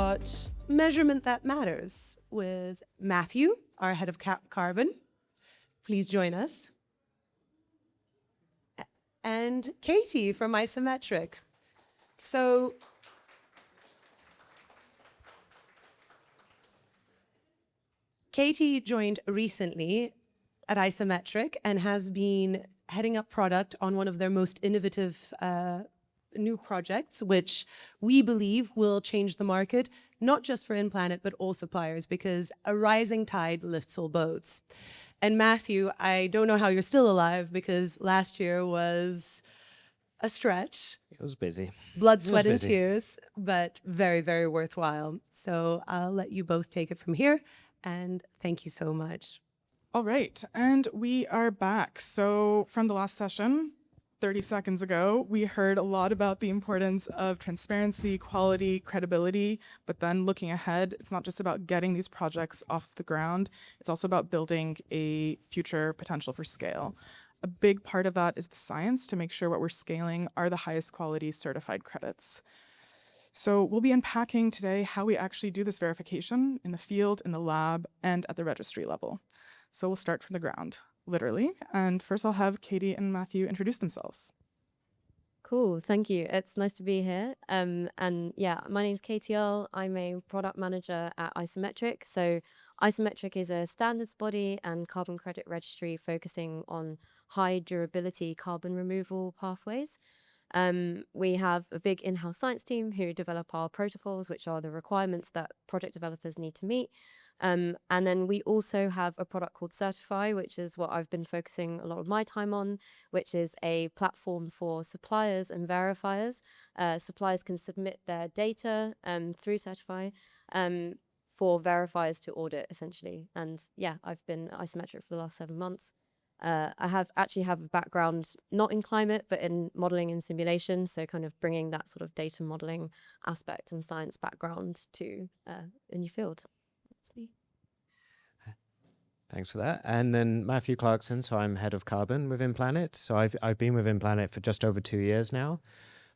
got Measurement That Matters with Matthew, our head of carbon. Please join us. And Katie from Isometric. So Katie joined recently at Isometric and has been heading up product on one of their most innovative new projects, which we believe will change the market, not just for InPlanet, but all suppliers, because a rising tide lifts all boats. And Matthew, I don't know how you're still alive, because last year was a stretch. It was busy. Blood, sweat, and tears, but very, very worthwhile. So I'll let you both take it from here, and thank you so much. All right, and we are back. So from the last session, 30 seconds ago, we heard a lot about the importance of transparency, quality, credibility, but then looking ahead, it's not just about getting these projects off the ground, it's also about building a future potential for scale. A big part of that is the science to make sure what we're scaling are the highest quality certified credits. So we'll be unpacking today how we actually do this verification in the field, in the lab, and at the registry level. So we'll start from the ground, literally. And first I'll have Katie and Matthew introduce themselves. Cool, thank you. It's nice to be here. And yeah, my name's Katie Earl. I'm a product manager at Isometric. So Isometric is a standards body and carbon credit registry focusing on high durability carbon removal pathways. We have a big in-house science team who develop our protocols, which are the requirements that project developers need to meet. And then we also have a product called Certify, which is what I've been focusing a lot of my time on, which is a platform for suppliers and verifiers. Suppliers can submit their data through Certify for verifiers to audit, essentially. And yeah, I've been at Isometric for the last 7 months. I actually have a background not in climate, but in modeling and simulation. So kind of bringing that sort of data modeling aspect and science background to a new field. That's me. Thanks for that. And then Matthew Clarkson, so I'm head of carbon with InPlanet. So I've been with InPlanet for just over 2 years now.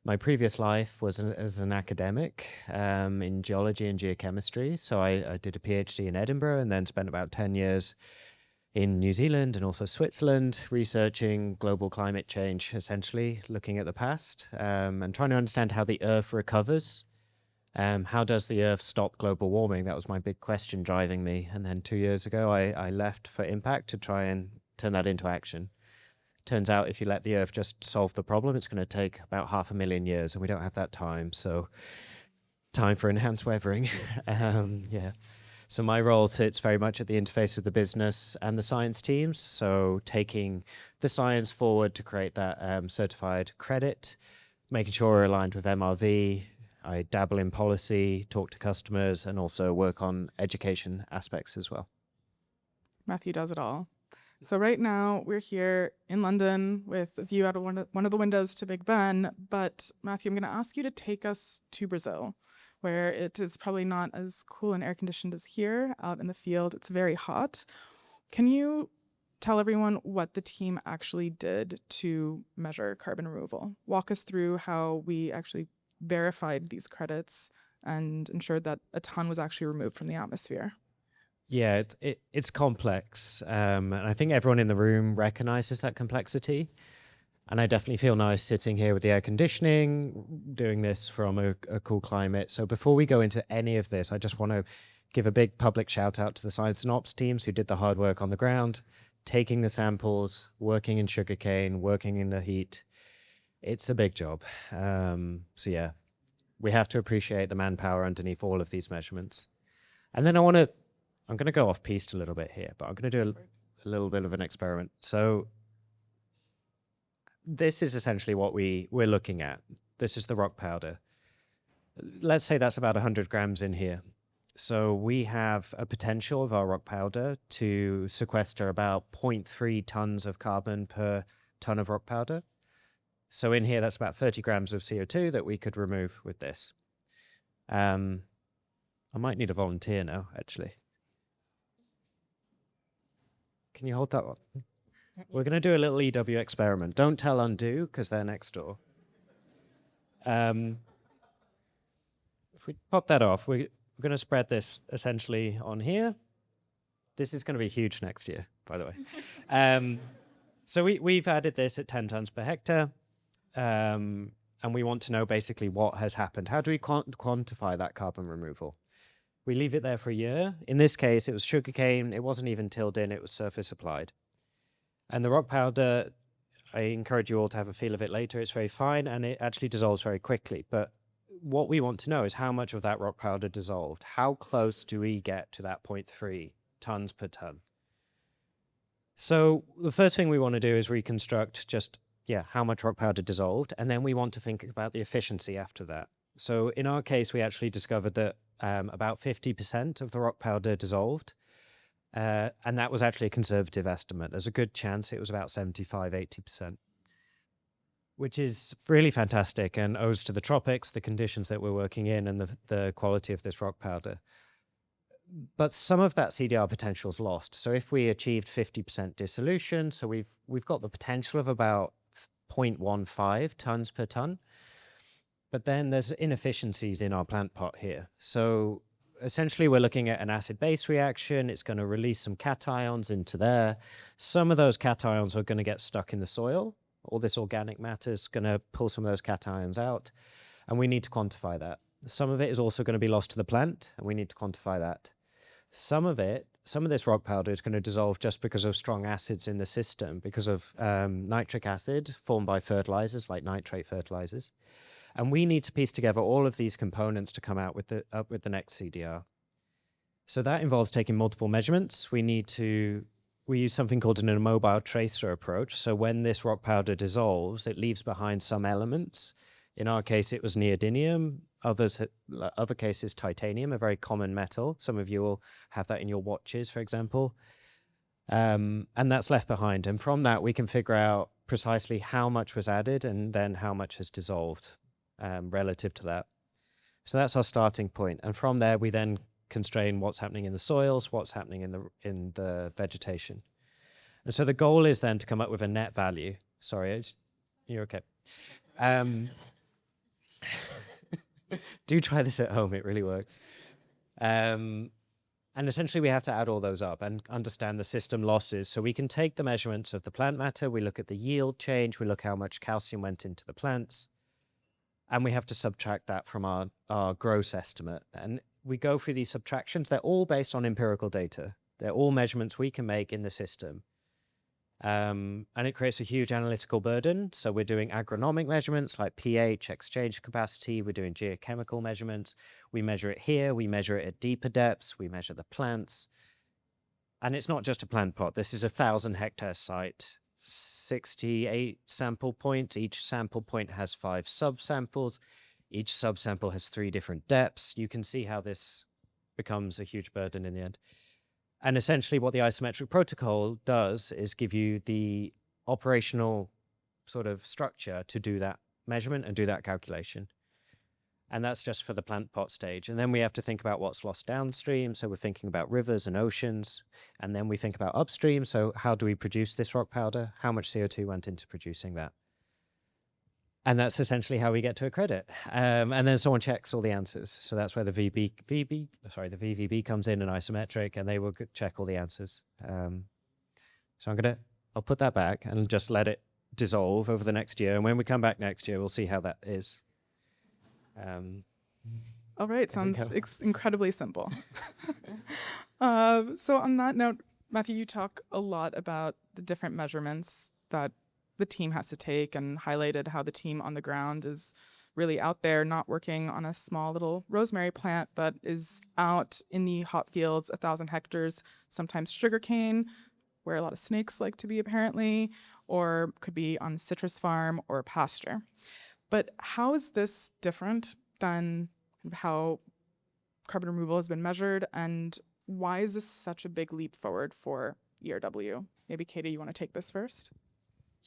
My previous life was as an academic in geology and geochemistry. So I did a PhD in Edinburgh and then spent about 10 years in New Zealand and also Switzerland, researching global climate change, essentially looking at the past and trying to understand how the Earth recovers. How does the Earth stop global warming? That was my big question driving me. And then 2 years ago, I left for Impact to try and turn that into action. Turns out if you let the Earth just solve the problem, it's going to take about 500,000 years, and we don't have that time. So time for enhanced weathering. Yeah. So my role sits very much at the interface of the business and the science teams. So taking the science forward to create that certified credit, making sure we're aligned with MRV. I dabble in policy, talk to customers, and also work on education aspects as well. Matthew does it all. So right now we're here in London with a view out of one of the windows to Big Ben. But Matthew, I'm going to ask you to take us to Brazil, where it is probably not as cool and air conditioned as here out in the field. It's very hot. Can you tell everyone what the team actually did to measure carbon removal? Walk us through how we actually verified these credits and ensured that a ton was actually removed from the atmosphere. Yeah, it's complex. And I think everyone in the room recognizes that complexity. And I definitely feel nice sitting here with the air conditioning, doing this from a cool climate. So before we go into any of this, I just want to give a big public shout out to the science and ops teams who did the hard work on the ground, taking the samples, working in sugarcane, working in the heat. It's a big job. So yeah, we have to appreciate the manpower underneath all of these measurements. And then I'm going to go off piste a little bit here, but I'm going to do a little bit of an experiment. So this is essentially what we're looking at. This is the rock powder. Let's say that's about 100 grams in here. So we have a potential of our rock powder to sequester about 0.3 tons of carbon per ton of rock powder. So in here, that's about 30 grams of CO2 that we could remove with this. I might need a volunteer now, actually. Can you hold that one? We're going to do a little EW experiment. Don't tell Undo, because they're next door. If we pop that off, we're going to spread this essentially on here. This is going to be huge next year, by the way. So we've added this at 10 tons per hectare. And we want to know basically what has happened. How do we quantify that carbon removal? We leave it there for a year. In this case, it was sugarcane. It wasn't even tilled in. It was surface applied. And the rock powder, I encourage you all to have a feel of it later. It's very fine, and it actually dissolves very quickly. But what we want to know is how much of that rock powder dissolved. How close do we get to that 0.3 tons per ton? So the first thing we want to do is reconstruct just, how much rock powder dissolved. And then we want to think about the efficiency after that. So in our case, we actually discovered that about 50% of the rock powder dissolved. And that was actually a conservative estimate. There's a good chance it was about 75, 80%, which is really fantastic and owes to the tropics, the conditions that we're working in, and the quality of this rock powder. But some of that CDR potential is lost. So if we achieved 50% dissolution, so we've got the potential of about 0.15 tons per ton. But then there's inefficiencies in our plant pot here. So essentially we're looking at an acid-base reaction. It's going to release some cations into there. Some of those cations are going to get stuck in the soil. All this organic matter is going to pull some of those cations out. And we need to quantify that. Some of it is also going to be lost to the plant, and we need to quantify that. Some of this rock powder is going to dissolve just because of strong acids in the system, because of nitric acid formed by fertilizers like nitrate fertilizers. And we need to piece together all of these components to come out with the next CDR. So that involves taking multiple measurements. We use something called an immobile tracer approach. So when this rock powder dissolves, it leaves behind some elements. In our case, it was neodymium. Other cases, titanium, a very common metal. Some of you will have that in your watches, for example. And that's left behind. And from that, we can figure out precisely how much was added and then how much has dissolved relative to that. So that's our starting point. And from there, we then constrain what's happening in the soils, what's happening in the vegetation. And so the goal is then to come up with a net value. Sorry, you're okay. Do try this at home, it really works. And essentially we have to add all those up and understand the system losses. So we can take the measurements of the plant matter, we look at the yield change, we look how much calcium went into the plants, and we have to subtract that from our gross estimate. And we go through these subtractions. They're all based on empirical data. They're all measurements we can make in the system. And it creates a huge analytical burden. So we're doing agronomic measurements like pH, exchange capacity. We're doing geochemical measurements. We measure it here. We measure it at deeper depths. We measure the plants. And it's not just a plant pot. This is a 1,000-hectare site, 68 sample points. Each sample point has 5 subsamples. Each subsample has 3 different depths. You can see how this becomes a huge burden in the end. And essentially what the isometric protocol does is give you the operational sort of structure to do that measurement and do that calculation. And that's just for the plant pot stage. And then we have to think about what's lost downstream. So we're thinking about rivers and oceans. And then we think about upstream. So how do we produce this rock powder? How much CO2 went into producing that? And that's essentially how we get to a credit. And then someone checks all the answers. So that's where the VVB comes in and Isometric, and they will check all the answers. So I'll put that back and just let it dissolve over the next year. And when we come back next year, we'll see how that is. All right, sounds incredibly simple. So on that note, Matthew, you talk a lot about the different measurements that the team has to take, and highlighted how the team on the ground is really out there, not working on a small little rosemary plant, but is out in the hot fields, 1,000 hectares, sometimes sugarcane, where a lot of snakes like to be apparently, or could be on citrus farm or pasture. But how is this different than how carbon removal has been measured, and why is this such a big leap forward for ERW? Maybe Katie, you want to take this first?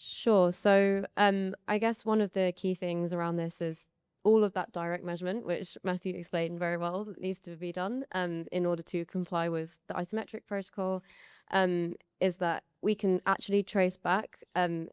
Sure. So I guess one of the key things around this is all of that direct measurement, which Matthew explained very well, needs to be done in order to comply with the isometric protocol, is that we can actually trace back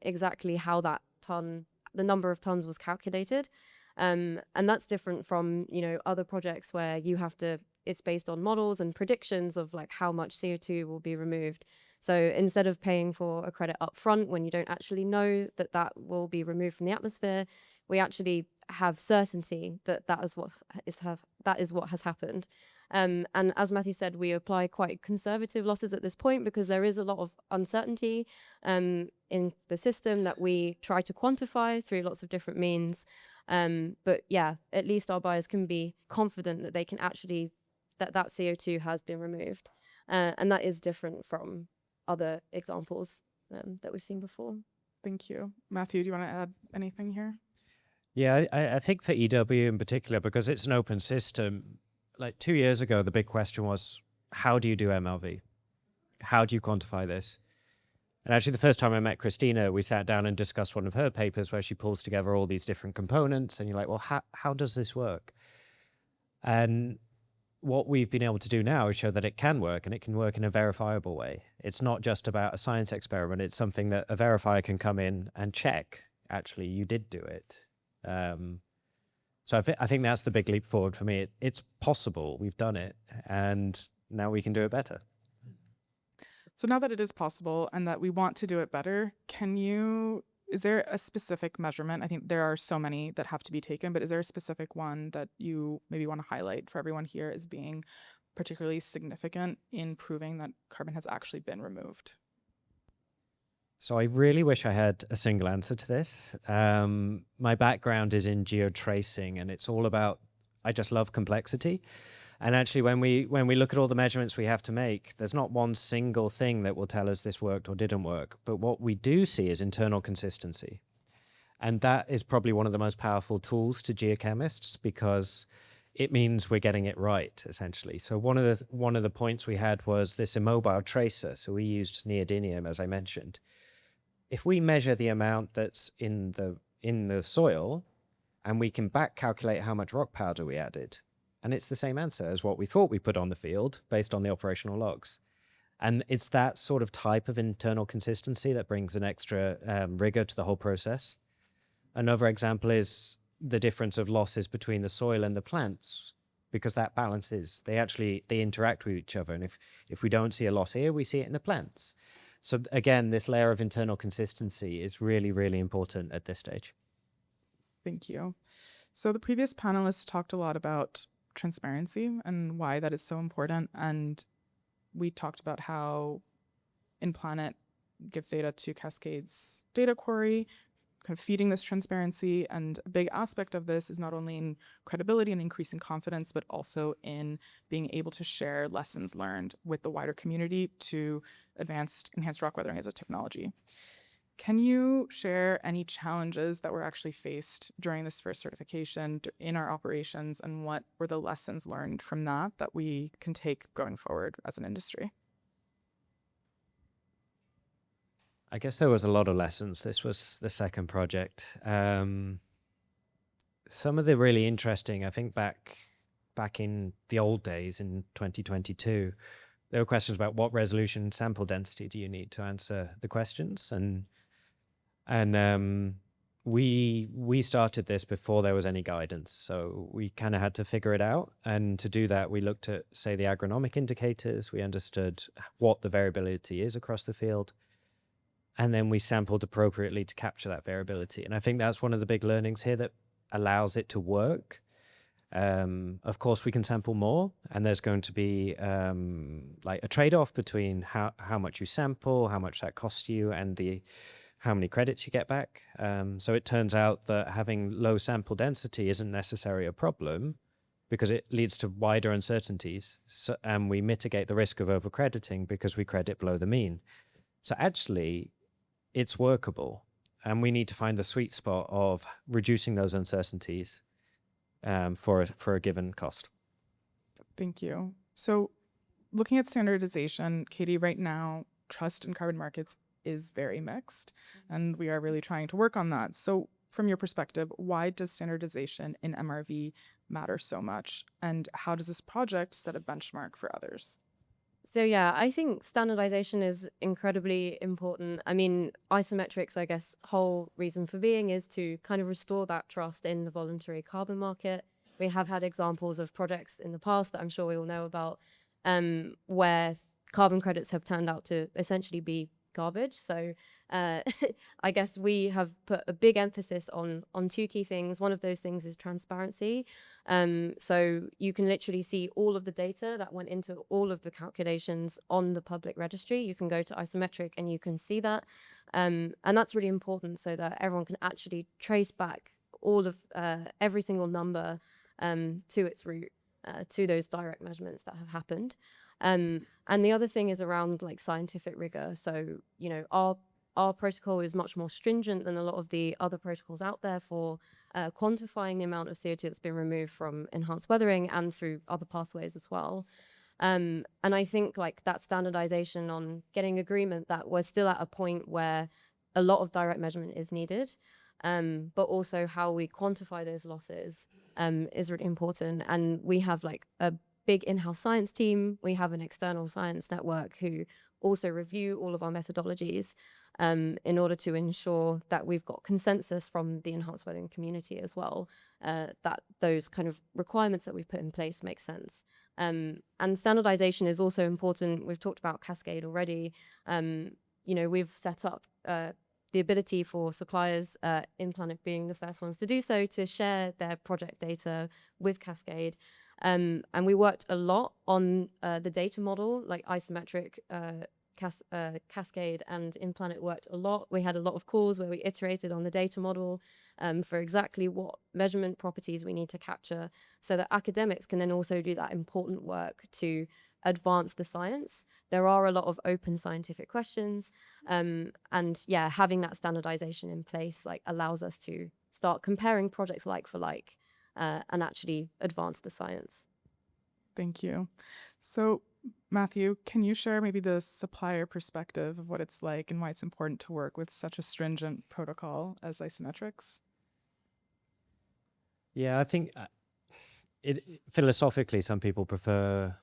exactly how that the number of tons was calculated. And that's different from, other projects where you have to it's based on models and predictions of like how much CO2 will be removed. So instead of paying for a credit up front when you don't actually know that that will be removed from the atmosphere, we actually have certainty that that is what has happened. And as Matthew said, we apply quite conservative losses at this point because there is a lot of uncertainty in the system that we try to quantify through lots of different means. But yeah, at least our buyers can be confident that they can actually, that CO2 has been removed. And that is different from other examples that we've seen before. Thank you. Matthew, do you want to add anything here? Yeah, I think for EW in particular, because it's an open system, like 2 years ago, the big question was, how do you do MLV? How do you quantify this? And actually, the first time I met Christina, we sat down and discussed one of her papers where she pulls together all these different components. And you're like, well, how does this work? And what we've been able to do now is show that it can work, and it can work in a verifiable way. It's not just about a science experiment. It's something that a verifier can come in and check, actually, you did do it. So I think that's the big leap forward for me. It's possible. We've done it, and now we can do it better. So now that it is possible and that we want to do it better, is there a specific measurement? I think there are so many that have to be taken, but is there a specific one that you maybe want to highlight for everyone here as being particularly significant in proving that carbon has actually been removed? So I really wish I had a single answer to this. My background is in geotracing, and it's all about, I just love complexity. And actually, when we look at all the measurements we have to make, there's not one single thing that will tell us this worked or didn't work. But what we do see is internal consistency. And that is probably one of the most powerful tools to geochemists, because it means we're getting it right, essentially. So one of the points we had was this immobile tracer. So we used neodymium, as I mentioned. If we measure the amount that's in the soil, and we can back calculate how much rock powder we added, and it's the same answer as what we thought we put on the field based on the operational logs. And it's that sort of type of internal consistency that brings an extra rigor to the whole process. Another example is the difference of losses between the soil and the plants, because that balances, they interact with each other. And if we don't see a loss here, we see it in the plants. So again, this layer of internal consistency is really, really important at this stage. Thank you. So the previous panelists talked a lot about transparency and why that is so important. And we talked about how InPlanet gives data to Cascade's data quarry, kind of feeding this transparency. And a big aspect of this is not only in credibility and increasing confidence, but also in being able to share lessons learned with the wider community to enhanced rock weathering as a technology. Can you share any challenges that were actually faced during this first certification in our operations, and what were the lessons learned from that we can take going forward as an industry? I guess there was a lot of lessons. This was the second project. Some of the really interesting, I think back in the old days in 2022, there were questions about what resolution sample density do you need to answer the questions. And we started this before there was any guidance. So we kind of had to figure it out. And to do that, we looked at, say, the agronomic indicators. We understood what the variability is across the field. And then we sampled appropriately to capture that variability. And I think that's one of the big learnings here that allows it to work. Of course, we can sample more, and there's going to be like a trade-off between how much you sample, how much that costs you, and how many credits you get back. So it turns out that having low sample density isn't necessarily a problem, because it leads to wider uncertainties. And we mitigate the risk of overcrediting because we credit below the mean. So actually, it's workable, and we need to find the sweet spot of reducing those uncertainties for a given cost. Thank you. So looking at standardization, Katie, right now, trust in carbon markets is very mixed, and we are really trying to work on that. So from your perspective, why does standardization in MRV matter so much, and how does this project set a benchmark for others? So yeah, I think standardization is incredibly important. I mean, Isometric's, I guess, whole reason for being is to kind of restore that trust in the voluntary carbon market. we have had examples of projects in the past that I'm sure we all know about, where carbon credits have turned out to essentially be garbage. So I guess we have put a big emphasis on two key things. One of those things is transparency. So you can literally see all of the data that went into all of the calculations on the public registry. You can go to Isometric and you can see that. And that's really important so that everyone can actually trace back all of every single number to its root, to those direct measurements that have happened. And the other thing is around like scientific rigor. So, you know, our protocol is much more stringent than a lot of the other protocols out there for quantifying the amount of CO2 that's been removed from enhanced weathering and through other pathways as well. And I think like that standardization on getting agreement that we're still at a point where a lot of direct measurement is needed, but also how we quantify those losses is really important. And we have like a big in-house science team. We have an external science network who also review all of our methodologies in order to ensure that we've got consensus from the enhanced weathering community as well, that those kind of requirements that we've put in place make sense. And standardization is also important. We've talked about Cascade already. You know, we've set up the ability for suppliers, InPlanet being the first ones to do so, to share their project data with Cascade. And we worked a lot on the data model, like Isometric, Cascade and InPlanet worked a lot. We had a lot of calls where we iterated on the data model for exactly what measurement properties we need to capture so that academics can then also do that important work to advance the science. There are a lot of open scientific questions, and yeah, having that standardization in place like allows us to start comparing projects like for like and actually advance the science. Thank you. So Matthew, can you share maybe the supplier perspective of what it's like and why it's important to work with such a stringent protocol as Isometrics? Yeah, I think philosophically, some people prefer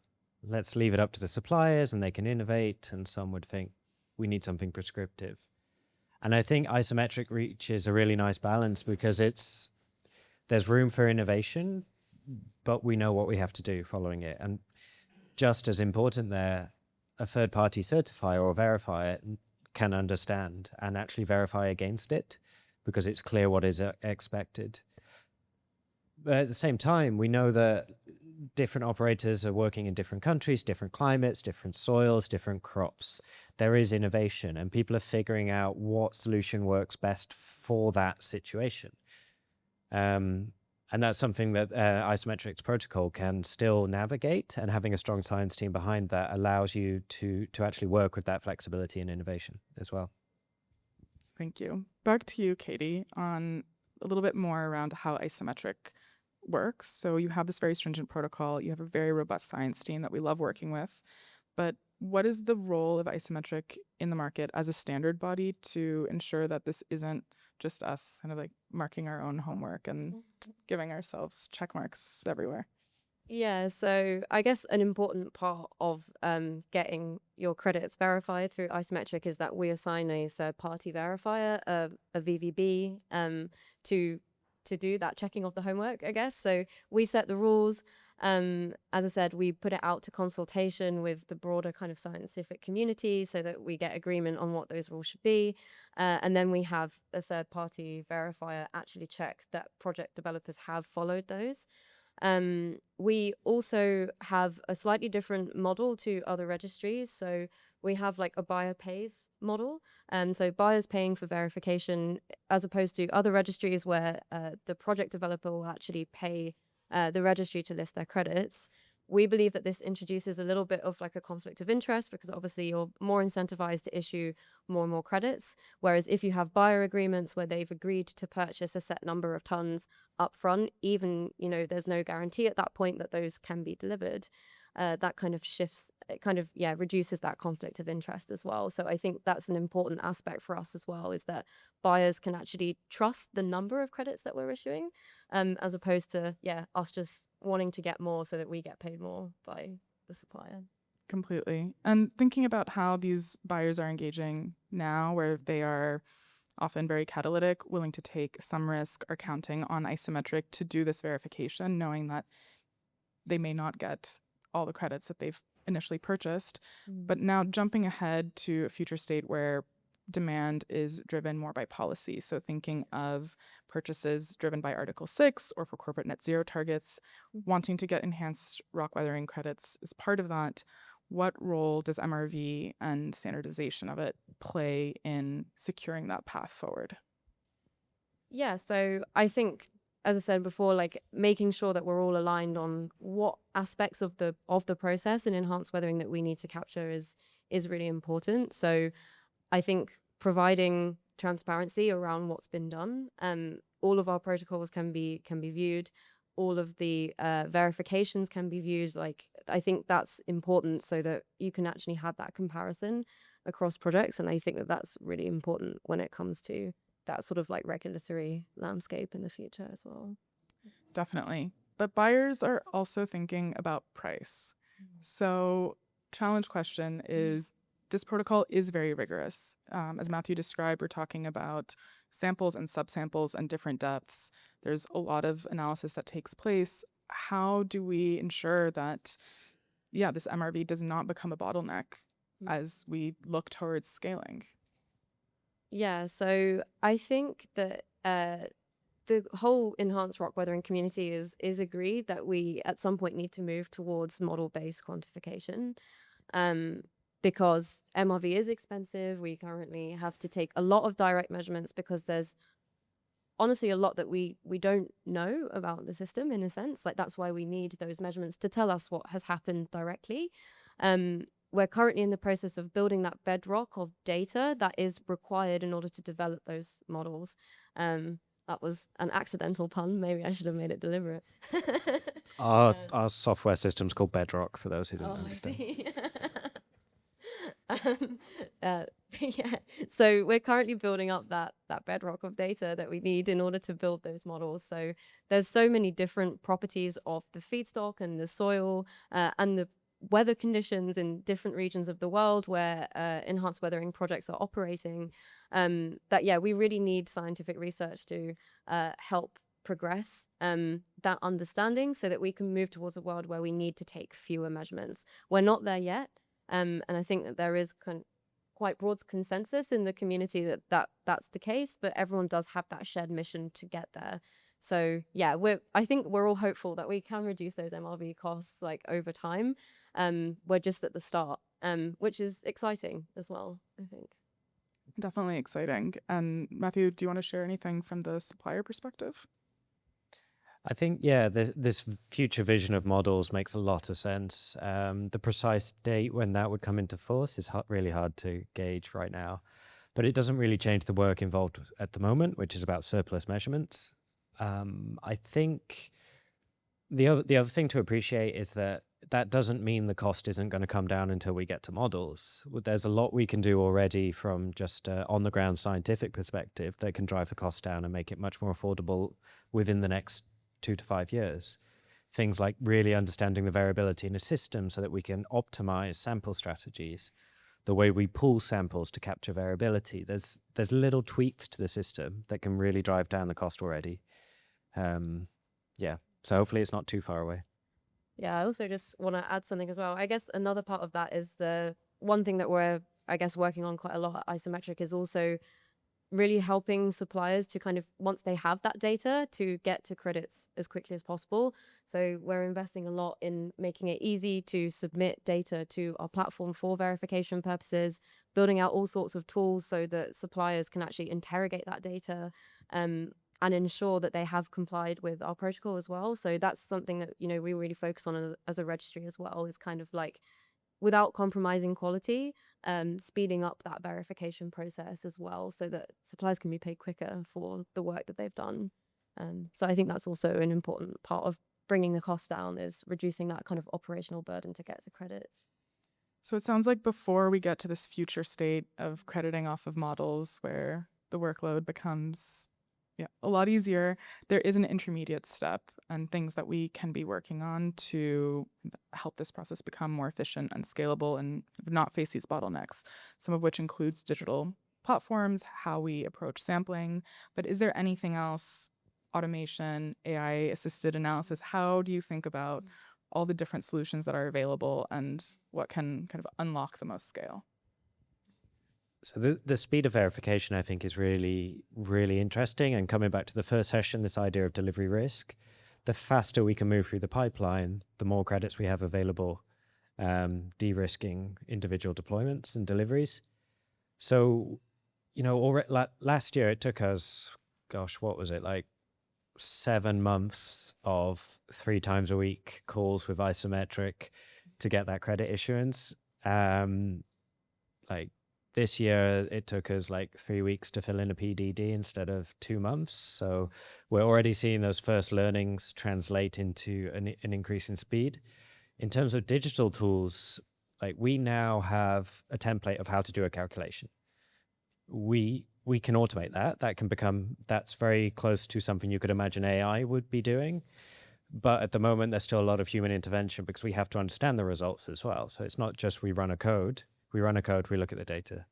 let's leave it up to the suppliers and they can innovate, and some would think we need something prescriptive. And I think Isometric reaches a really nice balance because there's room for innovation, but we know what we have to do following it. And just as important there, a third-party certifier or verifier can understand and actually verify against it because it's clear what is expected. But at the same time, we know that different operators are working in different countries, different climates, different soils, different crops. There is innovation and people are figuring out what solution works best for that situation. And that's something that Isometric's protocol can still navigate, and having a strong science team behind that allows you to actually work with that flexibility and innovation as well. Thank you. Back to you, Katie, on a little bit more around how Isometric works. So you have this very stringent protocol. You have a very robust science team that we love working with. But what is the role of Isometric in the market as a standard body to ensure that this isn't just us kind of like marking our own homework and giving ourselves check marks everywhere? Yeah, so I guess an important part of getting your credits verified through Isometric is that we assign a third-party verifier, a VVB, to do that checking of the homework, I guess. So we set the rules. As I said, we put it out to consultation with the broader kind of scientific community so that we get agreement on what those rules should be. And then we have a third-party verifier actually check that project developers have followed those. We also have a slightly different model to other registries. So we have like a buyer pays model. So buyers paying for verification as opposed to other registries where the project developer will actually pay the registry to list their credits. We believe that this introduces a little bit of like a conflict of interest because obviously you're more incentivized to issue more and more credits. Whereas if you have buyer agreements where they've agreed to purchase a set number of tons upfront, even, you know, there's no guarantee at that point that those can be delivered. That kind of shifts, it kind of, reduces that conflict of interest as well. So I think that's an important aspect for us as well, is that buyers can actually trust the number of credits that we're issuing, as opposed to, us just wanting to get more so that we get paid more by the supplier. Completely. And thinking about how these buyers are engaging now, where they are often very catalytic, willing to take some risk, are counting on Isometric to do this verification, knowing that they may not get all the credits that they've initially purchased. But now jumping ahead to a future state where demand is driven more by policy. So thinking of purchases driven by Article 6 or for corporate net zero targets, wanting to get enhanced rock weathering credits as part of that. What role does MRV and standardization of it play in securing that path forward? Yeah, so I think, as I said before, like making sure that we're all aligned on what aspects of the process and enhanced weathering that we need to capture is really important. So I think providing transparency around what's been done, all of our protocols can be viewed, all of the verifications can be viewed. Like I think that's important so that you can actually have that comparison across projects, and I think that that's really important when it comes to that sort of like regulatory landscape in the future as well. Definitely. But buyers are also thinking about price. So challenge question is, this protocol is very rigorous. As Matthew described, we're talking about samples and subsamples and different depths. There's a lot of analysis that takes place. How do we ensure that, this MRV does not become a bottleneck as we look towards scaling? Yeah, so I think that the whole enhanced rock weathering community is agreed that we at some point need to move towards model-based quantification, because MRV is expensive. We currently have to take a lot of direct measurements because there's honestly a lot that we don't know about the system, in a sense. Like that's why we need those measurements to tell us what has happened directly. We're currently in the process of building that bedrock of data that is required in order to develop those models. That was an accidental pun. Maybe I should have made it deliberate. Our software system's called Bedrock, for those who didn't understand. Yeah. So we're currently building up that bedrock of data that we need in order to build those models. So there's so many different properties of the feedstock and the soil and the weather conditions in different regions of the world where enhanced weathering projects are operating, that we really need scientific research to help progress that understanding so that we can move towards a world where we need to take fewer measurements. We're not there yet, and I think that there is quite broad consensus in the community that that's the case, but everyone does have that shared mission to get there. So yeah, I think we're all hopeful that we can reduce those MRV costs like over time. We're just at the start, which is exciting as well, I think. Definitely exciting. And Matthew, do you want to share anything from the supplier perspective? I think, this future vision of models makes a lot of sense. The precise date when that would come into force is really hard to gauge right now, but it doesn't really change the work involved at the moment, which is about surplus measurements. I think the other thing to appreciate is that doesn't mean the cost isn't going to come down until we get to models. There's a lot we can do already from just on-the-ground scientific perspective that can drive the cost down and make it much more affordable within the next 2 to 5 years. Things like really understanding the variability in a system so that we can optimize sample strategies, the way we pull samples to capture variability. There's little tweaks to the system that can really drive down the cost already. So hopefully it's not too far away. Yeah, I also just want to add something as well. I guess another part of that is the one thing that we're, working on quite a lot at Isometric is also really helping suppliers to kind of, once they have that data, to get to credits as quickly as possible. So we're investing a lot in making it easy to submit data to our platform for verification purposes, building out all sorts of tools so that suppliers can actually interrogate that data and ensure that they have complied with our protocol as well. So that's something that, we really focus on as a registry as well, is kind of like, without compromising quality, speeding up that verification process as well so that suppliers can be paid quicker for the work that they've done. So I think that's also an important part of bringing the cost down, is reducing that kind of operational burden to get to credits. So it sounds like before we get to this future state of crediting off of models where the workload becomes a lot easier, there is an intermediate step and things that we can be working on to help this process become more efficient and scalable and not face these bottlenecks, some of which includes digital platforms, how we approach sampling. But is there anything else, automation, AI-assisted analysis? How do you think about all the different solutions that are available and what can kind of unlock the most scale? So the speed of verification, I think, is really, really interesting. And coming back to the first session, this idea of delivery risk, the faster we can move through the pipeline, the more credits we have available, de-risking individual deployments and deliveries. So, last year it took us, gosh, what was it, like 7 months of 3 times a week calls with Isometric to get that credit issuance. Like this year, it took us like 3 weeks to fill in a PDD instead of 2 months. So we're already seeing those first learnings translate into an increase in speed. In terms of digital tools, like we now have a template of how to do a calculation. We can automate that. That's very close to something you could imagine AI would be doing. But at the moment, there's still a lot of human intervention because we have to understand the results as well. So it's not just we run a code, we look at the data.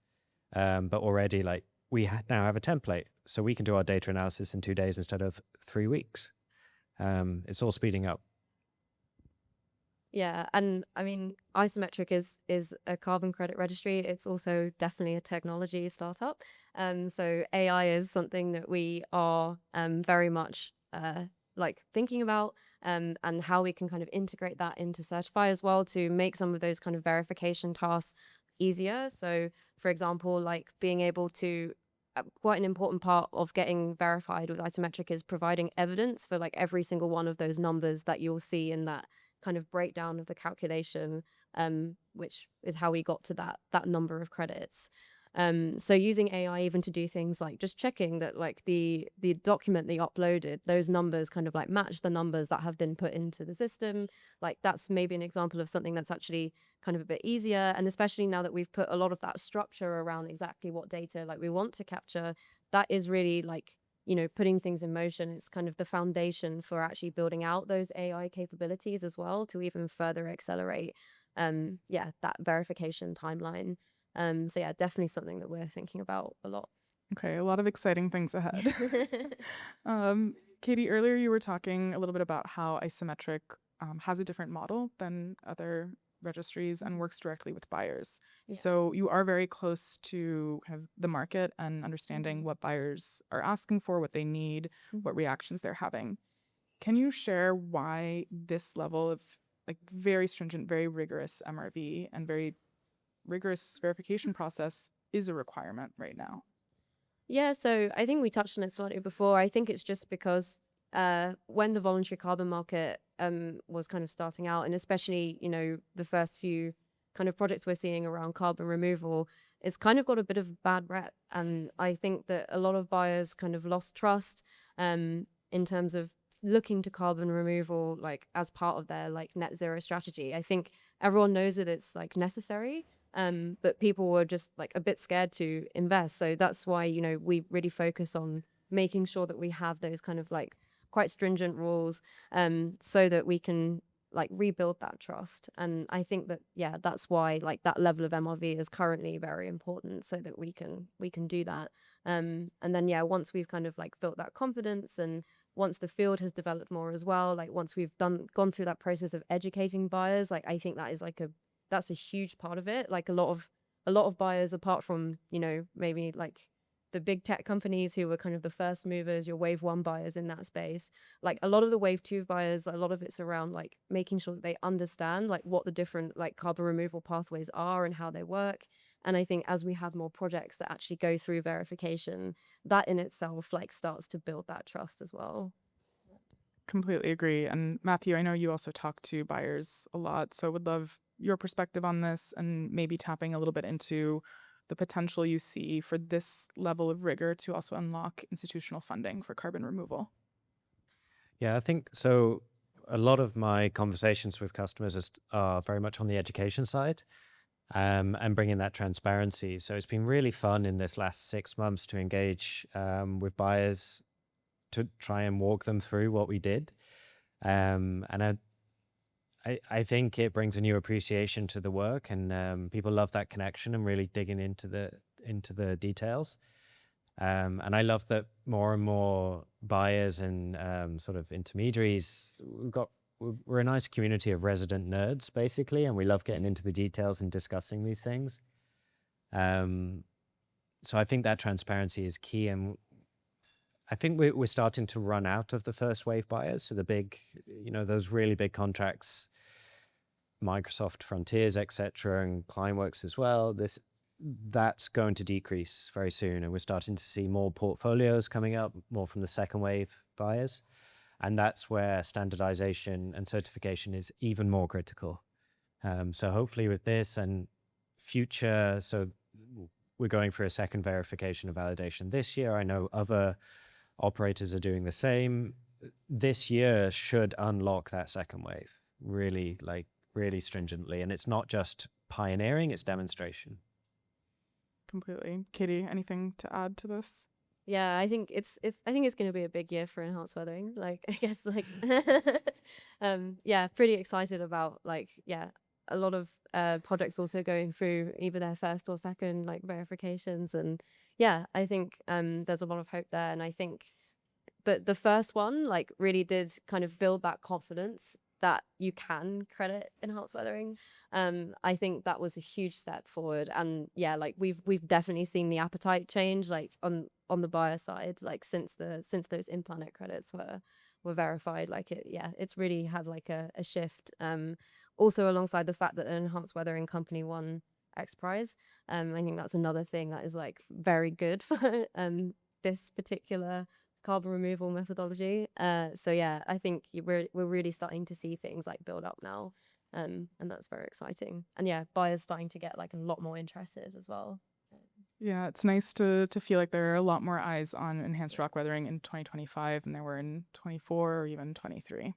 But already, like, we now have a template. So we can do our data analysis in 2 days instead of 3 weeks. It's all speeding up. Yeah, and I mean, Isometric is a carbon credit registry. It's also definitely a technology startup. So AI is something that we are very much like thinking about, and how we can kind of integrate that into Certify as well to make some of those kind of verification tasks easier. So, for example, like being able to quite an important part of getting verified with Isometric is providing evidence for like every single one of those numbers that you'll see in that kind of breakdown of the calculation, which is how we got to that number of credits. So using AI even to do things like just checking that like the document they uploaded, those numbers kind of like match the numbers that have been put into the system. Like that's maybe an example of something that's actually kind of a bit easier. And especially now that we've put a lot of that structure around exactly what data like we want to capture, that is really like, putting things in motion. It's kind of the foundation for actually building out those AI capabilities as well to even further accelerate, that verification timeline. So yeah, definitely something that we're thinking about a lot. Okay, a lot of exciting things ahead. Katie, earlier you were talking a little bit about how Isometric has a different model than other registries and works directly with buyers. Yeah. So you are very close to kind of the market and understanding what buyers are asking for, what they need, what reactions they're having. Can you share why this level of like very stringent, very rigorous MRV and very rigorous verification process is a requirement right now? Yeah, so I think we touched on it slightly before. I think it's just because when the voluntary carbon market was kind of starting out, and especially, the first few kind of projects we're seeing around carbon removal, it's kind of got a bit of a bad rep. And I think that a lot of buyers kind of lost trust in terms of looking to carbon removal like as part of their like net zero strategy. I think everyone knows that it's like necessary, but people were just like a bit scared to invest. So that's why, we really focus on making sure that we have those kind of like quite stringent rules, so that we can like rebuild that trust. And I think that, yeah, that's why like that level of MRV is currently very important so that we can do that. And then, yeah, once we've kind of like built that confidence and once the field has developed more as well, like once we've gone through that process of educating buyers, like I think that is like that's a huge part of it. Like a lot of buyers, apart from, maybe like the big tech companies who were kind of the first movers, your wave 1 buyers in that space, like a lot of the wave 2 buyers, a lot of it's around like making sure that they understand like what the different like carbon removal pathways are and how they work. And I think as we have more projects that actually go through verification, that in itself like starts to build that trust as well. Completely agree. And Matthew, I know you also talk to buyers a lot, so would love your perspective on this and maybe tapping a little bit into the potential you see for this level of rigor to also unlock institutional funding for carbon removal. Yeah, I think so. A lot of my conversations with customers are very much on the education side, and bringing that transparency. So it's been really fun in this last 6 months to engage with buyers to try and walk them through what we did. And I think it brings a new appreciation to the work, and people love that connection and really digging into into the details. And I love that more and more buyers and sort of intermediaries, we're a nice community of resident nerds, basically, and we love getting into the details and discussing these things. So I think that transparency is key, and I think we're starting to run out of the first wave buyers. So the big, those really big contracts, Microsoft Frontiers, etc., and Climeworks as well. That's going to decrease very soon, and we're starting to see more portfolios coming up, more from the second wave buyers, and that's where standardization and certification is even more critical. So hopefully with this and future, so we're going for a second verification of validation this year. I know other operators are doing the same. This year should unlock that second wave really stringently, and it's not just pioneering, it's demonstration. Completely. Katie, anything to add to this? Yeah, I think it's going to be a big year for enhanced weathering. I guess yeah, pretty excited about a lot of projects also going through either their first or second verifications, and yeah, I think there's a lot of hope there, and I think but the first one really did kind of build that confidence that you can credit enhanced weathering. I think that was a huge step forward, and yeah, we've definitely seen the appetite change on the buyer side since those InPlanet credits were verified. It's really had a shift. Also alongside the fact that an enhanced weathering company won X Prize, I think that's another thing that is very good for this particular carbon removal methodology. So yeah, I think we're really starting to see things build up now, and that's very exciting. And yeah, buyers starting to get a lot more interested as well. Yeah, it's nice to feel like there are a lot more eyes on enhanced rock weathering in 2025 than there were in 24 or even 23.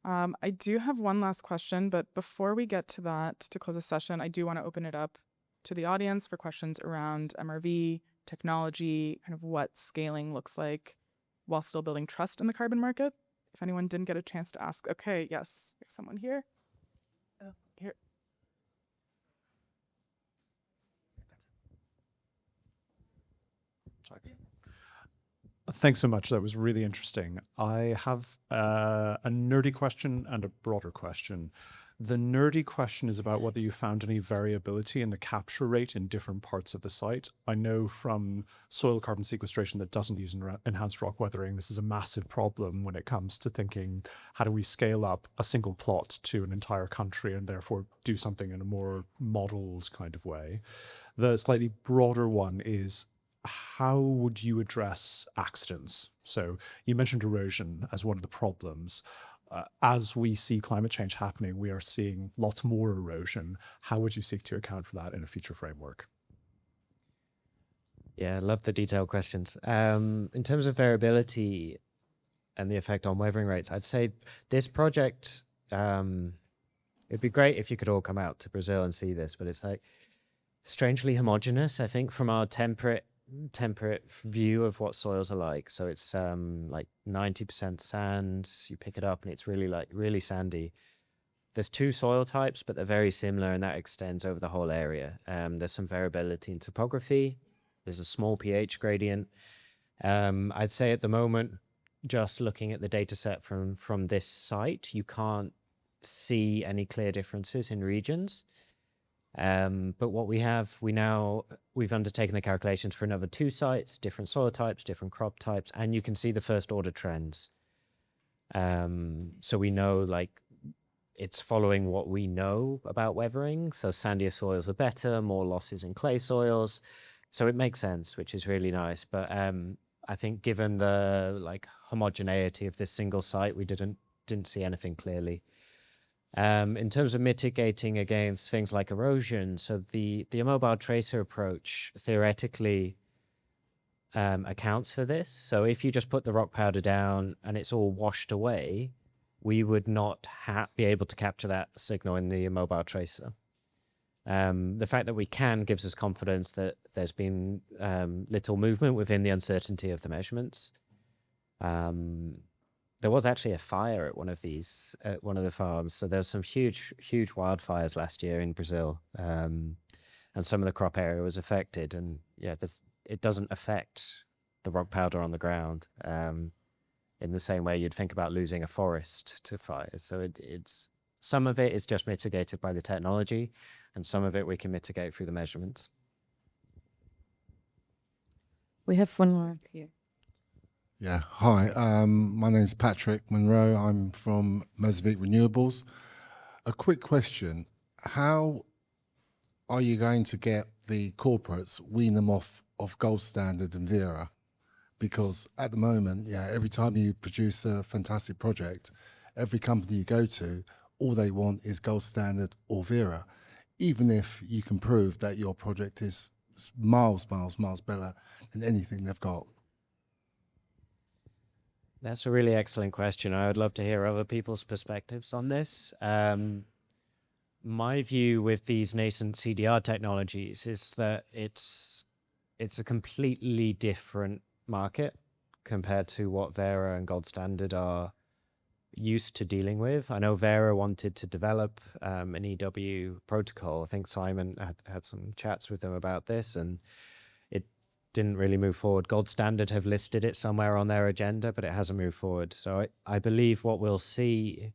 I do have one last question, but before we get to that, to close the session, I do want to open it up to the audience for questions around MRV, technology, kind of what scaling looks like while still building trust in the carbon market. If anyone didn't get a chance to ask, okay, yes, we have someone here. Here. Thanks so much. That was really interesting. I have a nerdy question and a broader question. The nerdy question is about whether you found any variability in the capture rate in different parts of the site. I know from soil carbon sequestration that doesn't use enhanced rock weathering, this is a massive problem when it comes to thinking, how do we scale up a single plot to an entire country and therefore do something in a more modeled kind of way? The slightly broader one is, how would you address accidents? So you mentioned erosion as one of the problems. As we see climate change happening, we are seeing lots more erosion. How would you seek to account for that in a future framework? Yeah, I love the detailed questions. In terms of variability and the effect on weathering rates, I'd say this project, it'd be great if you could all come out to Brazil and see this, but it's strangely homogeneous, I think, from our temperate view of what soils are like. So it's 90% sand. You pick it up and it's really sandy. There's two soil types, but they're very similar, and that extends over the whole area. There's some variability in topography. There's a small pH gradient. I'd say at the moment, just looking at the data set from this site, you can't see any clear differences in regions. But what we've undertaken the calculations for another 2 sites, different soil types, different crop types, and you can see the first order trends. So we know it's following what we know about weathering. So sandier soils are better, more losses in clay soils. So it makes sense, which is really nice. But I think given the homogeneity of this single site, we didn't see anything clearly. In terms of mitigating against things like erosion, so the immobile tracer approach theoretically accounts for this. So if you just put the rock powder down and it's all washed away, we would not be able to capture that signal in the immobile tracer. The fact that we can gives us confidence that there's been little movement within the uncertainty of the measurements. There was actually a fire at one of the farms. So there was some huge wildfires last year in Brazil. and some of the crop area was affected. And yeah, it doesn't affect the rock powder on the ground in the same way you'd think about losing a forest to fires. So it's some of it is just mitigated by the technology, and some of it we can mitigate through the measurements. We have one more here. Yeah, hi. My name's Patrick Monroe. I'm from Mozambique Renewables. A quick question. How are you going to get the corporates, wean them off of Gold Standard and Vera? Because at the moment, yeah, every time you produce a fantastic project, every company you go to, all they want is Gold Standard or Vera, even if you can prove that your project is miles better than anything they've got. That's a really excellent question. I would love to hear other people's perspectives on this. My view with these nascent CDR technologies is that it's a completely different market compared to what Vera and Gold Standard are used to dealing with. I know Vera wanted to develop an EW protocol. I think Simon had some chats with them about this, and it didn't really move forward. Gold Standard have listed it somewhere on their agenda, but it hasn't moved forward. So I believe what we'll see,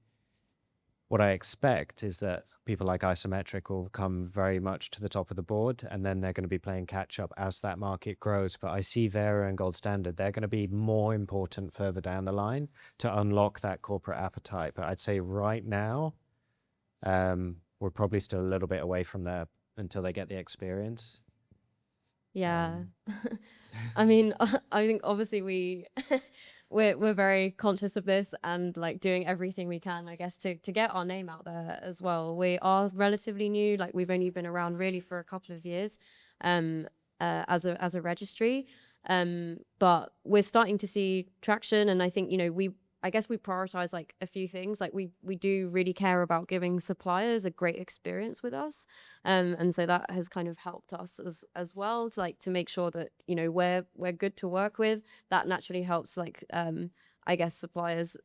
what I expect, is that people like Isometric will come very much to the top of the board, and then they're going to be playing catch up as that market grows. But I see Vera and Gold Standard, they're going to be more important further down the line to unlock that corporate appetite. But I'd say right now, we're probably still a little bit away from there until they get the experience. Yeah. I mean, I think obviously we're very conscious of this and like doing everything we can, I guess, to get our name out there as well. We are relatively new, like we've only been around really for a couple of years as a registry. But we're starting to see traction, and I think, I guess we prioritize like a few things. Like we do really care about giving suppliers a great experience with us. And so that has kind of helped us as well to make sure that, we're good to work with. That naturally helps like, I guess, suppliers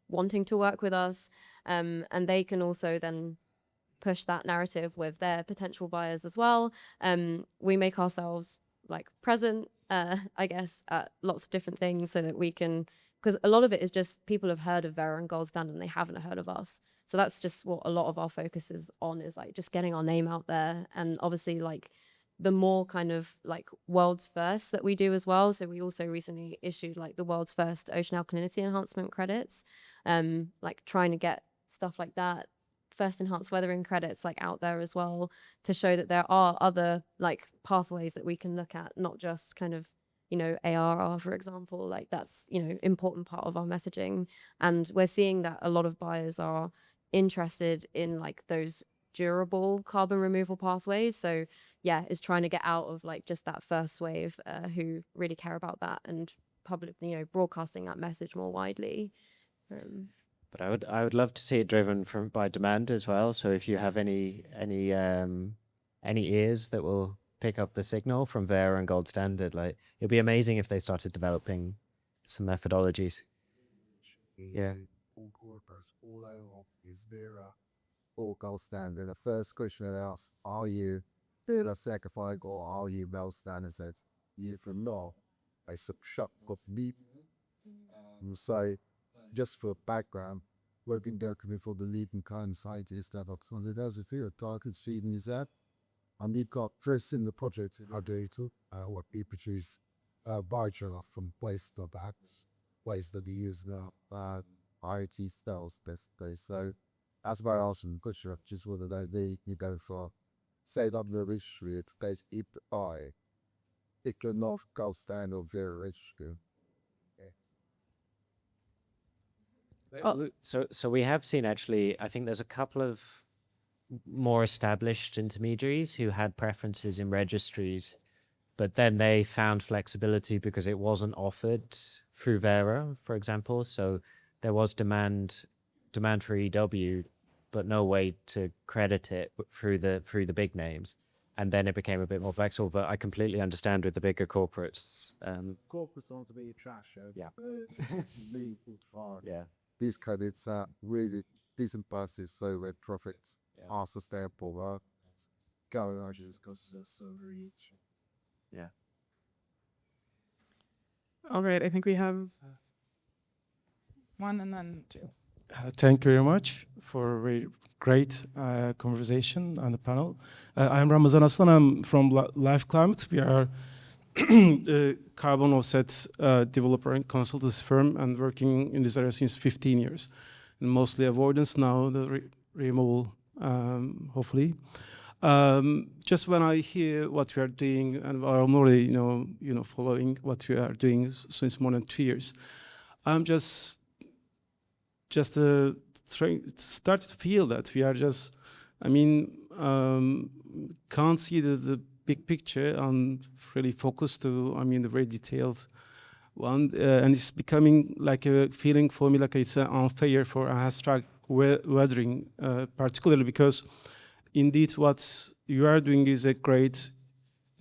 wanting to work with us. And they can also then push that narrative with their potential buyers as well. We make ourselves like present, I guess, at lots of different things so that we can, because a lot of it is just people have heard of Vera and Gold Standard and they haven't heard of us. So that's just what a lot of our focus is on, is like just getting our name out there. And obviously like the more kind of like world's first that we do as well. So we also recently issued like the world's first ocean alkalinity enhancement credits, like trying to get stuff like that, first enhanced weathering credits like out there as well, to show that there are other like pathways that we can look at, not just kind of, ARR, for example. Like that's, important part of our messaging. And we're seeing that a lot of buyers are interested in like those durable carbon removal pathways. So yeah, it's trying to get out of like just that first wave who really care about that, and publicly, broadcasting that message more widely. But I would love to see it driven by demand as well. So if you have any ears that will pick up the signal from Vera and Gold Standard, like it'd be amazing if they started developing some methodologies. Yeah. All corporates, all I want is Vera or Gold Standard. The first question I ask, are you Vera certified or are you Gold Standard? Said, if you're not, I subtract of me. So, just for background, working directly for the leading kind scientist at Oxford, there's a few targets feeding his app. And we've got first in the project in Moderator, where we produce biochar from waste of bags, waste that we use now, IoT styles basically. So that's why I asked them, just whether they you go for set up the registry to get if the eye, it could not go stand or very registry. So we have seen actually, I think there's a couple of more established intermediaries who had preferences in registries, but then they found flexibility because it wasn't offered through Vera, for example. So there was demand for EW, but no way to credit it through the big names. And then it became a bit more flexible. But I completely understand with the bigger corporates. Corporates want to be trash. Yeah. Yeah. These credits are really decent prices, so their profits are sustainable. going on just because it's so rich. Yeah. All right, I think we have one and then two. Thank you very much for a very great conversation on the panel. I'm Ramazan Aslan. I'm from Life Climate. We are a carbon offset developer and consultancy firm and working in this area since 15 years. And mostly avoidance, now the removal, hopefully. Just when I hear what you are doing, and I'm already, following what you are doing since more than 2 years, I'm just start to feel that we are just, can't see the big picture and really focus to, the very detailed one. And it's becoming like a feeling for me like it's unfair for abstract weathering, particularly because indeed what you are doing is a great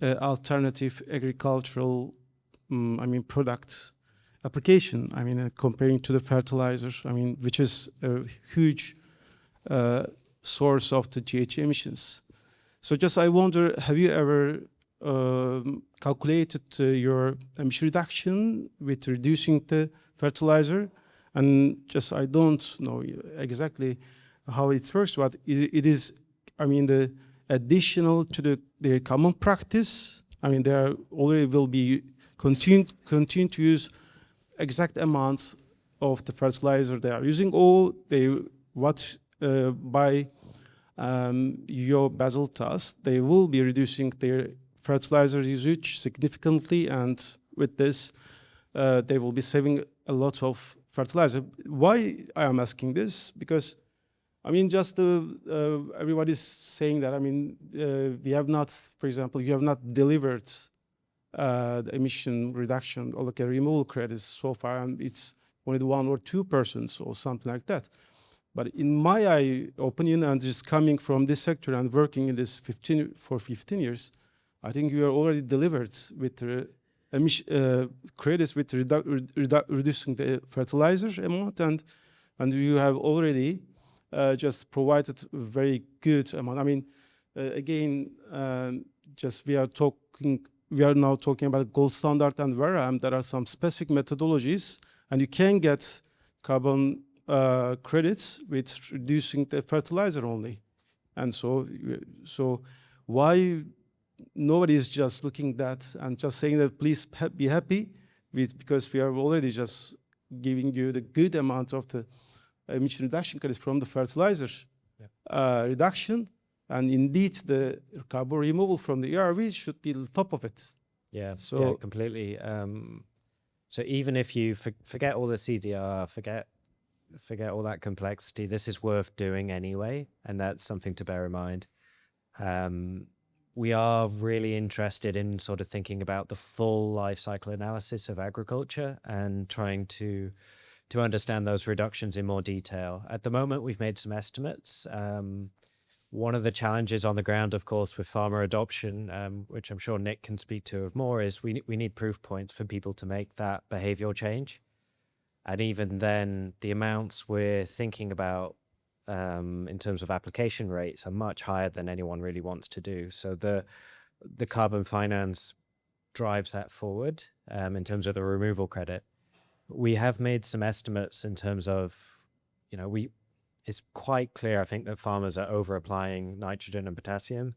alternative agricultural, product application. Comparing to the fertilizers, which is a huge source of the GHG emissions. So just I wonder, have you ever calculated your emission reduction with reducing the fertilizer? And just I don't know exactly how it works, but it is, the additional to the common practice. There already will be continue to use exact amounts of the fertilizer they are using, or by your basal task, they will be reducing their fertilizer usage significantly, and with this, they will be saving a lot of fertilizer. Why I am asking this? Because everybody's saying that. We have not, for example, you have not delivered the emission reduction or like a removal credits so far, and it's only 1 or 2% or something like that. But in my opinion, and just coming from this sector and working in this 15 years, I think you are already delivered with credits with reducing the fertilizer amount, and you have already just provided a very good amount. We are now talking about gold standard and Vera. There are some specific methodologies, and you can get carbon credits with reducing the fertilizer only. And so why nobody is just looking at that and just saying that please be happy with, because we are already just giving you the good amount of the emission reduction credits from the fertilizer reduction. And indeed, the carbon removal from the ERV should be the top of it. Yeah, so completely. So even if you forget all the CDR, forget all that complexity, this is worth doing anyway, and that's something to bear in mind. We are really interested in sort of thinking about the full life cycle analysis of agriculture and trying to understand those reductions in more detail. At the moment, we've made some estimates. One of the challenges on the ground, of course, with farmer adoption, which I'm sure Nick can speak to more, is we need proof points for people to make that behavioral change. And even then, the amounts we're thinking about in terms of application rates are much higher than anyone really wants to do. So the carbon finance drives that forward in terms of the removal credit. We have made some estimates in terms of, it's quite clear, I think, that farmers are over applying nitrogen and potassium.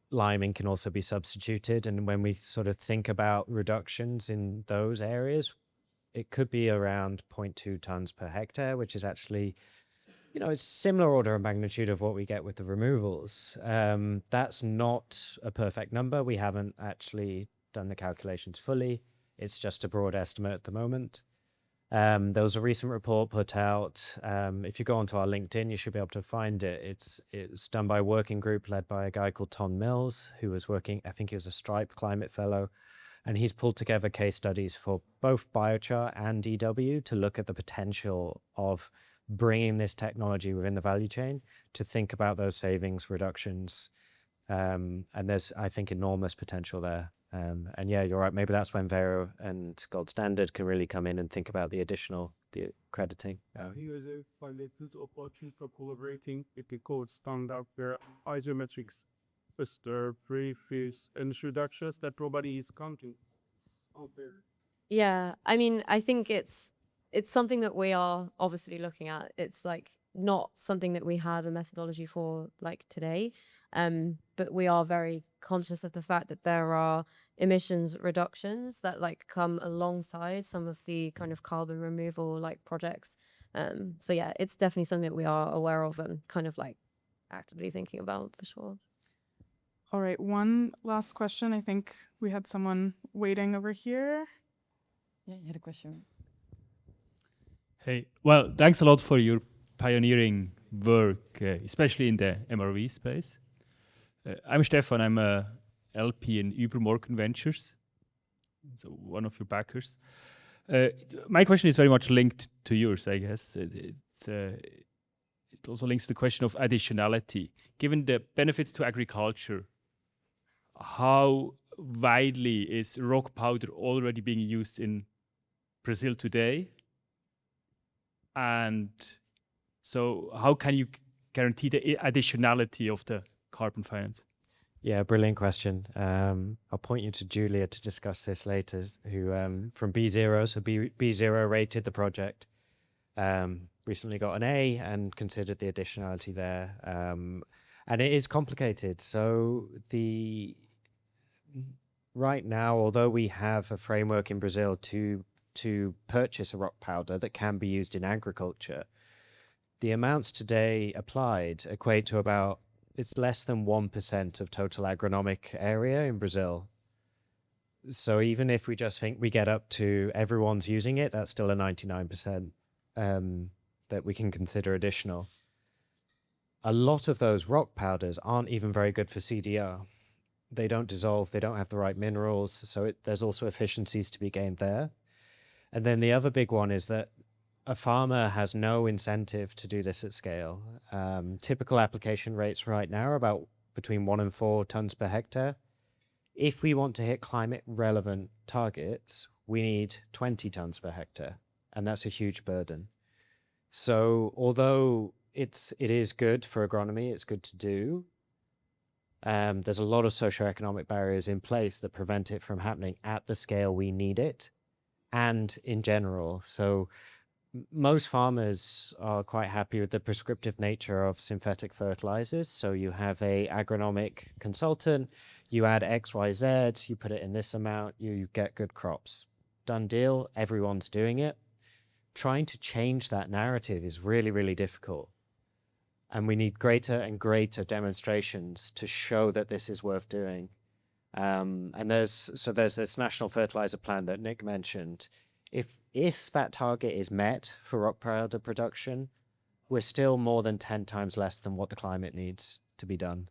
Liming can also be substituted. And when we sort of think about reductions in those areas, it could be around 0.2 tons per hectare, which is actually, it's similar order of magnitude of what we get with the removals. That's not a perfect number. We haven't actually done the calculations fully. It's just a broad estimate at the moment. There was a recent report put out. If you go onto our LinkedIn, you should be able to find it. It's done by a working group led by a guy called Tom Mills, who was working, I think he was a Stripe climate fellow, and he's pulled together case studies for both biochar and DW to look at the potential of bringing this technology within the value chain to think about those savings reductions. And there's, I think, enormous potential there. And yeah, you're right. Maybe that's when Vero and Gold Standard can really come in and think about the additional the crediting. Here is a highlighted opportunity for collaborating with the code standard where isometrics, Buster, preface, introductions that nobody is counting. Yeah, I mean, I think it's something that we are obviously looking at. It's like not something that we have a methodology for like today, but we are very conscious of the fact that there are emissions reductions that like come alongside some of the kind of carbon removal like projects. So yeah, it's definitely something that we are aware of and kind of like actively thinking about for sure. All right, one last question. I think we had someone waiting over here. Yeah, you had a question. Hey, well, thanks a lot for your pioneering work, especially in the MRV space. I'm Stefan. I'm a LP in Übermorgen Ventures, so one of your backers. My question is very much linked to yours, I guess. It also links to the question of additionality. Given the benefits to agriculture, how widely is rock powder already being used in Brazil today? And so how can you guarantee the additionality of the carbon finance? Yeah, brilliant question. I'll point you to Julia to discuss this later, who from B0, so B0 rated the project, recently got an A and considered the additionality there. And it is complicated. So right now, although we have a framework in Brazil to purchase a rock powder that can be used in agriculture, the amounts today applied equate to about, it's less than 1% of total agronomic area in Brazil. So even if we just think we get up to everyone's using it, that's still a 99% that we can consider additional. A lot of those rock powders aren't even very good for CDR. They don't dissolve, they don't have the right minerals, so there's also efficiencies to be gained there. And then the other big one is that a farmer has no incentive to do this at scale. Typical application rates right now are about between 1 and 4 tons per hectare. If we want to hit climate relevant targets, we need 20 tons per hectare, and that's a huge burden. So although it is good for agronomy, it's good to do, there's a lot of socioeconomic barriers in place that prevent it from happening at the scale we need it and in general. So most farmers are quite happy with the prescriptive nature of synthetic fertilizers. So you have a agronomic consultant, you add X, Y, Z, you put it in this amount, you get good crops. Done deal, everyone's doing it. Trying to change that narrative is really, really difficult. And we need greater and greater demonstrations to show that this is worth doing. And there's this national fertilizer plan that Nick mentioned. If that target is met for rock powder production, we're still more than 10 times less than what the climate needs to be done.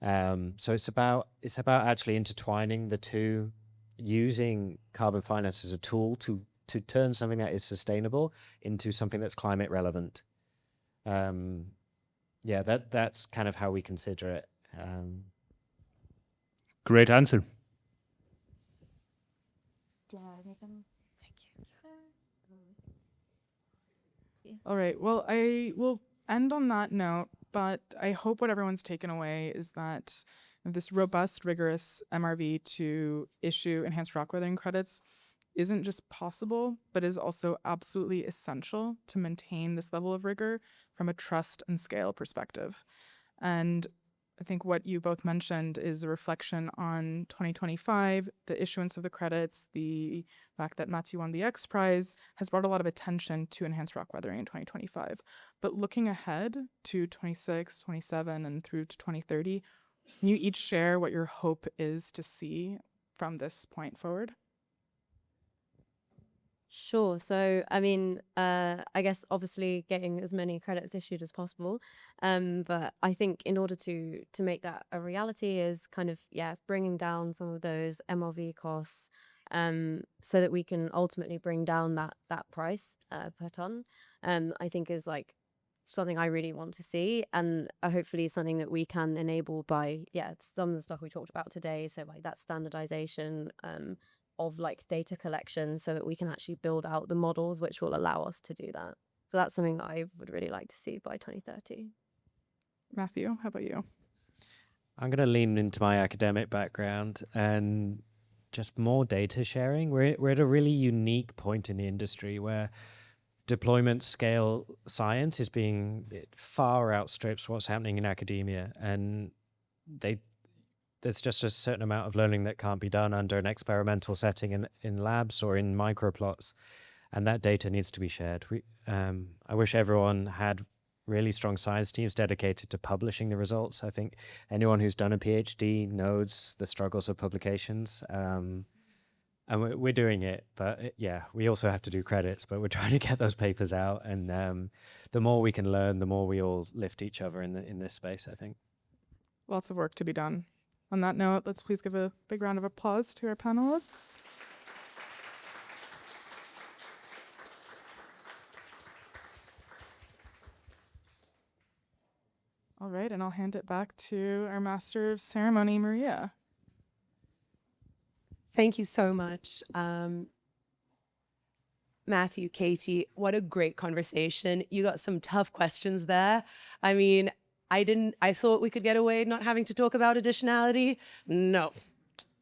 So it's about actually intertwining the two, using carbon finance as a tool to turn something that is sustainable into something that's climate relevant. Yeah, that's kind of how we consider it. Great answer. All right, well, I will end on that note, but I hope what everyone's taken away is that this robust, rigorous MRV to issue enhanced rock weathering credits isn't just possible, but is also absolutely essential to maintain this level of rigor from a trust and scale perspective. And I think what you both mentioned is a reflection on 2025, the issuance of the credits, the fact that Matthew won the X Prize has brought a lot of attention to enhanced rock weathering in 2025. But looking ahead to 26, 27, and through to 2030, can you each share what your hope is to see from this point forward? Sure. So, I mean, I guess obviously getting as many credits issued as possible. But I think in order to make that a reality is kind of, bringing down some of those MRV costs, so that we can ultimately bring down that price per ton. I think is like something I really want to see, and hopefully something that we can enable by some of the stuff we talked about today. So like that standardization, of like data collection so that we can actually build out the models which will allow us to do that. So that's something that I would really like to see by 2030. Matthew, how about you? I'm going to lean into my academic background and just more data sharing. We're at a really unique point in the industry where deployment scale science is being, it far outstrips what's happening in academia, and there's just a certain amount of learning that can't be done under an experimental setting in labs or in microplots, and that data needs to be shared. I wish everyone had really strong science teams dedicated to publishing the results. I think anyone who's done a PhD knows the struggles of publications. And we're doing it, but yeah, we also have to do credits, but we're trying to get those papers out. And the more we can learn, the more we all lift each other in this space, I think. Lots of work to be done. On that note, let's please give a big round of applause to our panelists. All right, and I'll hand it back to our Master of Ceremony, Maria. Thank you so much. Matthew, Katie, what a great conversation. You got some tough questions there. I mean, I thought we could get away not having to talk about additionality. No,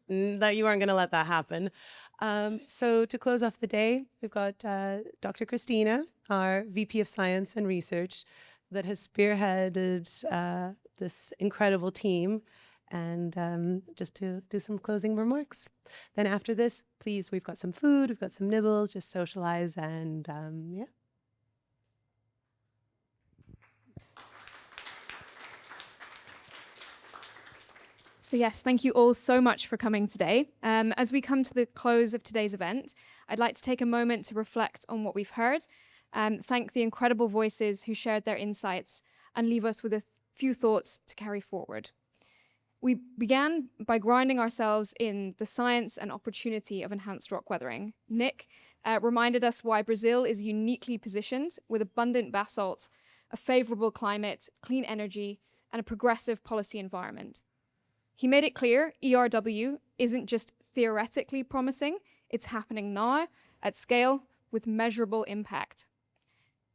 that you aren't going to let that happen. So to close off the day, we've got Dr. Christina, our VP of Science and Research, that has spearheaded this incredible team, and just to do some closing remarks. Then after this, please, we've got some food, we've got some nibbles, just socialize, and yeah. So yes, thank you all so much for coming today. As we come to the close of today's event, I'd like to take a moment to reflect on what we've heard, thank the incredible voices who shared their insights, and leave us with a few thoughts to carry forward. We began by grounding ourselves in the science and opportunity of enhanced rock weathering. Nick reminded us why Brazil is uniquely positioned with abundant basalt, a favorable climate, clean energy, and a progressive policy environment. He made it clear ERW isn't just theoretically promising, it's happening now at scale with measurable impact.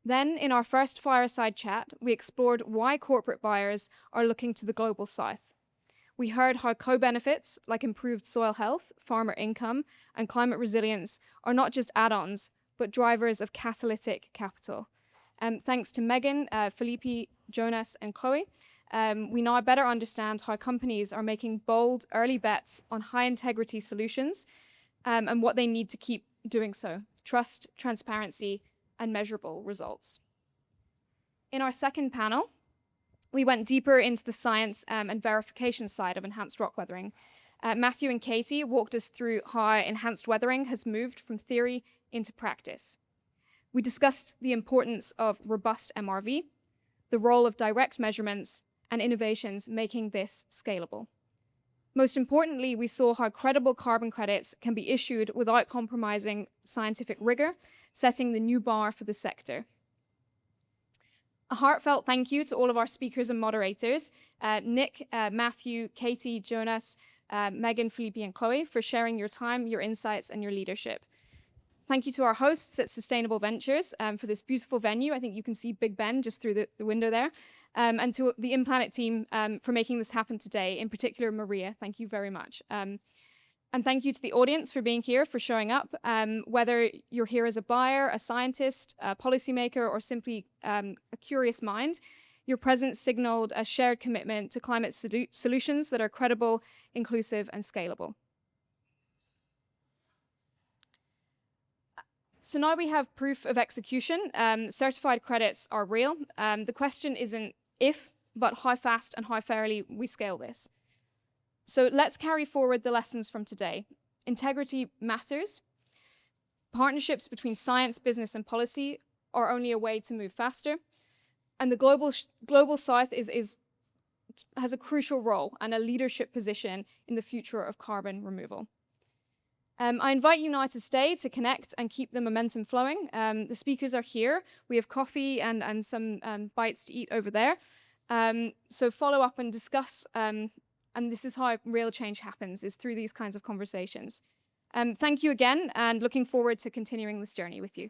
Then, in our first fireside chat, we explored why corporate buyers are looking to the global south. We heard how co-benefits like improved soil health, farmer income, and climate resilience are not just add-ons, but drivers of catalytic capital. Thanks to Megan, Felipe, Jonas, and Chloé, we now better understand how companies are making bold early bets on high-integrity solutions and what they need to keep doing so: trust, transparency, and measurable results. In our second panel, we went deeper into the science and verification side of enhanced rock weathering. Matthew and Katie walked us through how enhanced weathering has moved from theory into practice. We discussed the importance of robust MRV, the role of direct measurements, and innovations making this scalable. Most importantly, we saw how credible carbon credits can be issued without compromising scientific rigor, setting the new bar for the sector. A heartfelt thank you to all of our speakers and moderators, Nick, Matthew, Katie, Jonas, Megan, Felipe, and Chloé, for sharing your time, your insights, and your leadership. Thank you to our hosts at Sustainable Ventures for this beautiful venue. I think you can see Big Ben just through the window there. And to the InPlanet team for making this happen today, in particular, Maria, thank you very much. And thank you to the audience for being here, for showing up. Whether you're here as a buyer, a scientist, a policymaker, or simply a curious mind, your presence signaled a shared commitment to climate solutions that are credible, inclusive, and scalable. So now we have proof of execution. Certified credits are real. The question isn't if, but how fast and how fairly we scale this. So let's carry forward the lessons from today. Integrity matters. Partnerships between science, business, and policy are only a way to move faster. And the global south has a crucial role and a leadership position in the future of carbon removal. I invite you now to stay, to connect, and keep the momentum flowing. The speakers are here. We have coffee and some bites to eat over there. So follow up and discuss. And this is how real change happens, is through these kinds of conversations. Thank you again, and looking forward to continuing this journey with you.